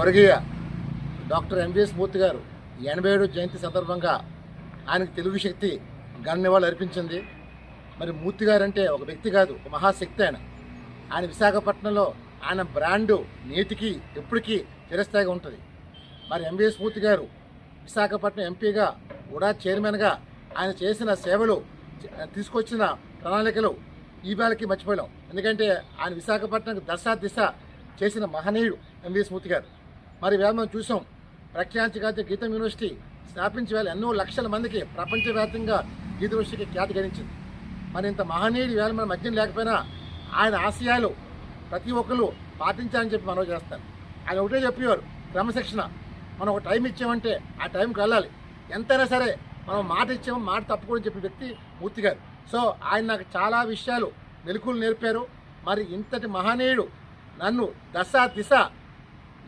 స్వర్గీయ doctor MVS మూర్తి గారు 87వ జయంతి సందర్భంగా ఆయనకు తెలుగు శక్తి ఘన నివాళులు అర్పించింది. మరి మూర్తి గారు అంటే ఒక వ్యక్తి కాదు, ఒక మహాశక్తి. ఆయన విశాఖపట్నంలో ఆయన బ్రాండు నేటికి ఎప్పటికీ చిరస్థాయిగా ఉంటుంది. మరి ఎంవిఎస్ మూర్తి గారు విశాఖపట్నం ఎంపీగా కూడా చైర్మన్గా ఆయన చేసిన సేవలు, తీసుకొచ్చిన ప్రణాళికలు ఈ వేళకి మర్చిపోయాం. ఎందుకంటే ఆయన విశాఖపట్నంకి దశ చేసిన మహనీయుడు ఎంవిఎస్ మూర్తి గారు. మరి వేళ మనం చూసాం, ప్రఖ్యాతిగాంచిన గీతం యూనివర్సిటీ స్థాపించి వేళ ఎన్నో లక్షల మందికి ప్రపంచవ్యాప్తంగా గీత యూనివర్సిటీకి ఖ్యాతి గడించింది. మరి ఇంత మహనీయుడు వేళ మన మధ్యం లేకపోయినా ఆయన ఆశయాలు ప్రతి ఒక్కరు పాటించాలని చెప్పి మనం చేస్తారు. ఆయన ఒకటే చెప్పేవారు, క్రమశిక్షణ. మనం ఒక టైం ఇచ్చామంటే ఆ టైంకి వెళ్ళాలి. ఎంతైనా సరే మనం మాట ఇచ్చాము, మాట తప్పకూడదని చెప్పే వ్యక్తి మూర్తి గారు. సో ఆయన నాకు చాలా విషయాలు, మెలకువలు నేర్పారు. మరి ఇంతటి మహనీయుడు నన్ను దిశ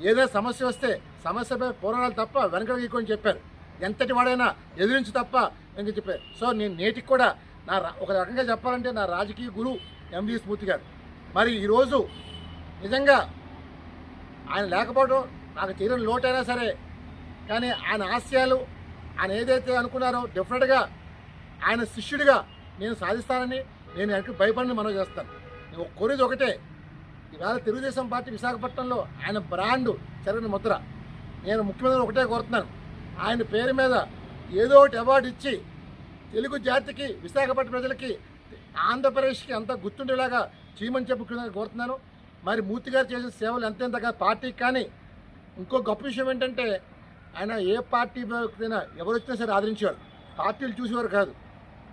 ఏదో సమస్య వస్తే సమస్యపై పోరాడాలి తప్ప వెనకని చెప్పారు. ఎంతటి వాడైనా ఎదిరించి తప్ప వెనక చెప్పారు. సో నేను నేటికి కూడా ఒక రకంగా చెప్పాలంటే నా రాజకీయ గురువు ఎంవిఎస్ మూర్తి గారు. మరి ఈరోజు నిజంగా ఆయన లేకపోవడం నాకు తీరని లోటైనా సరే, కానీ ఆయన ఆశయాలు ఆయన ఏదైతే అనుకున్నారో డెఫినెట్గా ఆయన శిష్యుడిగా నేను సాధిస్తానని, నేను వెనక్కి భయపడిని మనం చేస్తాను. నేను కోరేది ఒకటే, ఈవేళ తెలుగుదేశం పార్టీ విశాఖపట్నంలో ఆయన బ్రాండు చెరగని ముద్ర. నేను ముఖ్యమంత్రి ఒకటే కోరుతున్నాను, ఆయన పేరు మీద ఏదో ఒకటి అవార్డు ఇచ్చి తెలుగు జాతికి, విశాఖపట్నం ప్రజలకి, ఆంధ్రప్రదేశ్కి అంతా గుర్తుండేలాగా చేయమని చెప్పి ముఖ్యమంత్రి కోరుతున్నాను. మరి మూర్తి గారు చేసిన సేవలు ఎంతెంతగా పార్టీకి. కానీ ఇంకో గొప్ప విషయం ఏంటంటే, ఆయన ఏ పార్టీ అయినా ఎవరు వచ్చినా సరే ఆదరించేవారు, పార్టీలు చూసేవారు కాదు.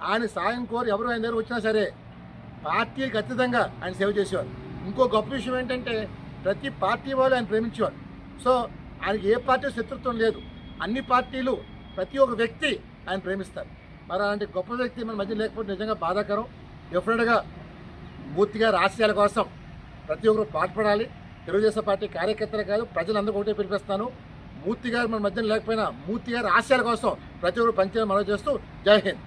ఆయన సాయం కోరి ఎవరు ఆయన దగ్గర వచ్చినా సరే పార్టీకి అతీతంగా ఆయన సేవ చేసేవారు. ఇంకో గొప్ప విషయం ఏంటంటే, ప్రతి పార్టీ వాళ్ళు ఆయన ప్రేమించేవారు. సో ఆయనకి ఏ పార్టీ శత్రుత్వం లేదు, అన్ని పార్టీలు, ప్రతి ఒక్క వ్యక్తి ఆయన ప్రేమిస్తారు. మరి అలాంటి గొప్ప వ్యక్తి మన మధ్య లేకపోతే నిజంగా బాధాకరం. డెఫినెట్గా మూర్తి గారి ఆశయాల కోసం ప్రతి ఒక్కరు పాటుపడాలి. తెలుగుదేశం పార్టీ కార్యకర్తలు కాదు, ప్రజలందరూ ఒకటే పిలిపిస్తాను, మూర్తి గారు మన మధ్యన లేకపోయినా మూర్తి గారి ఆశయాల కోసం ప్రతి ఒక్కరు పనిచేయాలని మనవి చేస్తూ జై హింద్.